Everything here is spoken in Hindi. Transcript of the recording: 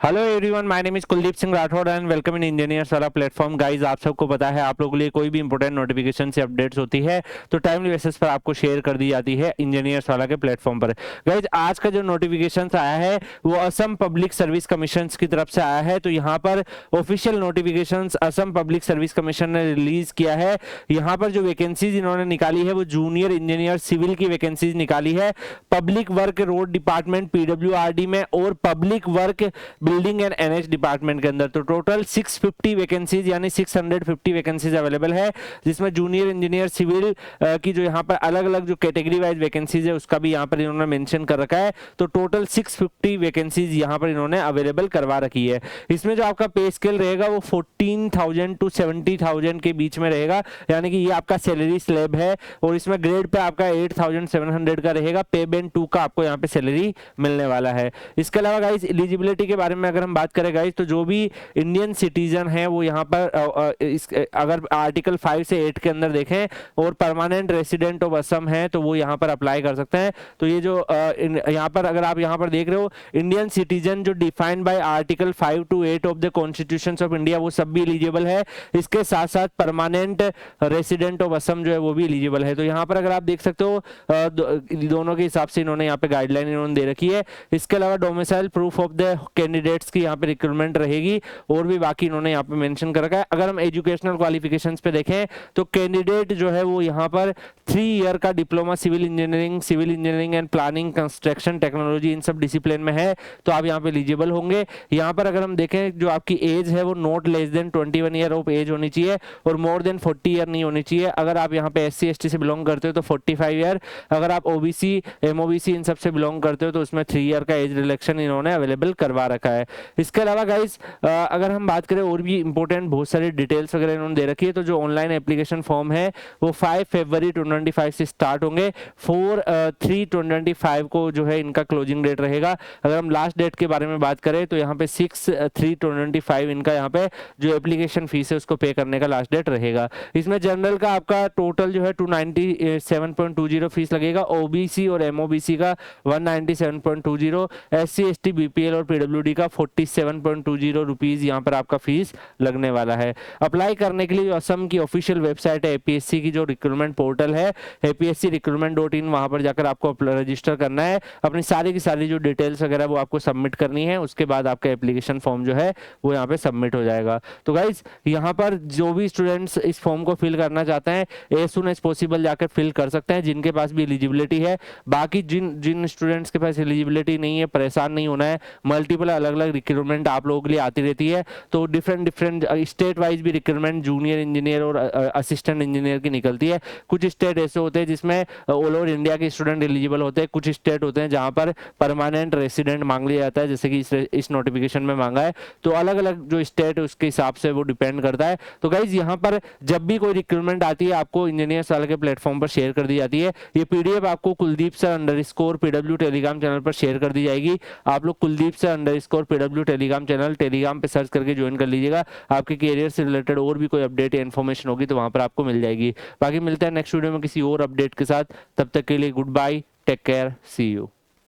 Hello everyone, my name is Kuldeep Singh Rathore and welcome in engineers वाला प्लेटफॉर्म। गाइज, आप सबको पता है, आप लोगों के लिए कोई भी इंपॉर्टेंट नोटिफिकेशन से अपडेट्स होती है तो टाइमली बेसिस पर आपको शेयर कर दी जाती है इंजीनियर्स वाला के प्लेटफॉर्म पर। गाइज, आज का जो नोटिफिकेशन आया है वो असम पब्लिक सर्विस कमीशन की तरफ से आया है। तो यहाँ पर official notification Assam public service commission ने रिलीज किया है। यहाँ पर जो वैकेंसीज इन्होंने निकाली है वो जूनियर इंजीनियर सिविल की वैकेंसीज निकाली है, पब्लिक वर्क रोड डिपार्टमेंट पीडब्ल्यूआरडी में और public work building and NH department के अंदर। तो टोटल 650 वैकेंसीज यानी 650 वैकेंसीज अवेलेबल है, जिसमें जूनियर इंजीनियर सिविल की जो यहाँ पर अलग अलग जो कैटेगरी वाइज वैकेंसीज है उसका भी यहाँ पर इन्होंने मेंशन कर रखा है। तो टोटल 650 वैकेंसीज यहाँ पर इन्होंने अवेलेबल करवा रखी है। इसमें जो आपका पे स्केल रहेगा वो 14,000 टू 70,000 के बीच में रहेगा, यानी कि ये आपका सैलरी स्लैब है। और इसमें ग्रेड पे आपका 8,700 का रहेगा, पे बैंड 2 का आपको यहाँ पे सैलरी मिलने वाला है। इसके अलावा गाइस एलिजिबिलिटी के बारे में अगर हम बात करें गाइस, तो जो भी इंडियन सिटीजन है वो यहाँ पर अगर आर्टिकल 5 से 8 के अंदर देखें और परमानेंट रेसिडेंट ऑफ असम है तो वो यहाँ पर अप्लाई कर सकते हैं। तो ये जो यहाँ पर अगर आप यहाँ पर देख रहे हो इंडियन सिटीजन जो defined by article 5 to 8 of the constitution of India, वो सब भी एलिजिबल है। इसके साथ साथ परमानेंट रेसिडेंट ऑफ असम जो है वो भी एलिजिबल है। तो यहाँ पर अगर आप देख सकते हो दोनों के हिसाब से इन्होंने यहाँ पे गाइडलाइन इन्होंने दे रखी है। इसके अलावा domicile proof of the candidates की यहाँ पे रिक्रूटमेंट रहेगी और भी बाकी इन्होंने यहाँ पे मेंशन कर रखा है। अगर हम एजुकेशनल क्वालिफिकेशंस पे देखें तो कैंडिडेट जो है वो यहाँ पर 3 ईयर का diploma civil engineering and planning construction technology इन सब डिसिप्लिन में है तो आप यहाँ पे एलिजिबल होंगे। यहाँ पर अगर हम देखें जो आपकी एज है वो not less than 21 year of age होनी चाहिए और मोर देन 40 ईयर नहीं होनी चाहिए। अगर आप यहाँ पे SC ST से बिलोंग करते हो तो 45 ईयर, अगर आप OBC MOBC इन सब से बिलोंग करते हो तो उसमें 3 ईयर का एज रिलेक्शन इन्होंने अवेलेबल करवा रखा है। इसके अलावा गाइस अगर हम बात करें और भी इंपॉर्टेंट बहुत सारी डिटेल्स वगैरह इन्होंने दे रखी है। तो जो ऑनलाइन एप्लीकेशन फॉर्म है वो 5 फरवरी 2025 से स्टार्ट होंगे। 4/3/2025 को जो है इनका क्लोजिंग डेट रहेगा। अगर हम लास्ट डेट के बारे में बात करें तो यहाँ पे 6/3/2025 इनका यहाँ पे जो एप्लीकेशन फीस है उसको पे करने का लास्ट डेट रहेगा। इसमें जनरल का आपका टोटल जो है 297.20 फीस लगेगा, OBC और MOBC का 197.20, SC ST BPL और PWD का 47.20 रुपीज यहाँ पर आपका फीस लगने वाला है। अप्लाई करने के लिए जो असम की ऑफिशियल वेबसाइट है APSC की जो रिक्रूटमेंट पोर्टल है APSC-recruitment.in, वहां पर जाकर आपको रजिस्टर करना है। अपनी सारी की सारी जो डिटेल्स वगैरह वो आपको सबमिट करनी है, उसके बाद आपका एप्लीकेशन फॉर्म जो है वो यहाँ पे सबमिट हो जाएगा। तो गाइज यहाँ पर जो भी स्टूडेंट्स इस फॉर्म को फिल करना चाहते हैं एज सुन एज पॉसिबल जाकर फिल कर सकते हैं, जिनके पास भी एलिजिबिलिटी है। बाकी जिन स्टूडेंट्स के पास एलिजिबिलिटी नहीं है, परेशान नहीं होना है। मल्टीपल अलग अलग रिक्रूटमेंट आप लोगों के लिए आती रहती है, तो डिफरेंट स्टेट वाइज भी रिक्रूटमेंट जूनियर इंजीनियर और असिस्टेंट इंजीनियर की निकलती है। कुछ स्टेट ऐसे होते हैं जिसमें ऑल ओवर इंडिया के स्टूडेंट एलिजिबल होते हैं, कुछ स्टेट होते हैं जहां पर परमानेंट रेसिडेंट मांग लिया जाता है, जैसे कि इस नोटिफिकेशन में मांगा है। तो अलग अलग जो स्टेट है उसके हिसाब से वो डिपेंड करता है। तो गाइज यहाँ पर जब भी कोई रिक्रूटमेंट आती है आपको इंजीनियर्स वाले के प्लेटफॉर्म पर शेयर कर दी जाती है। ये PDF आपको Kuldeep sir _PW Telegram channel पर शेयर कर दी जाएगी। आप लोग Kuldeep sir _PW Telegram channel Telegram पे सर्च करके ज्वाइन कर लीजिएगा। आपके करियर से रिलेटेड और भी कोई अपडेट या इन्फॉर्मेशन होगी तो वहां पर आपको मिल जाएगी। बाकी मिलते हैं नेक्स्ट वीडियो में किसी और अपडेट के साथ, तब तक के लिए goodbye, take care, see you.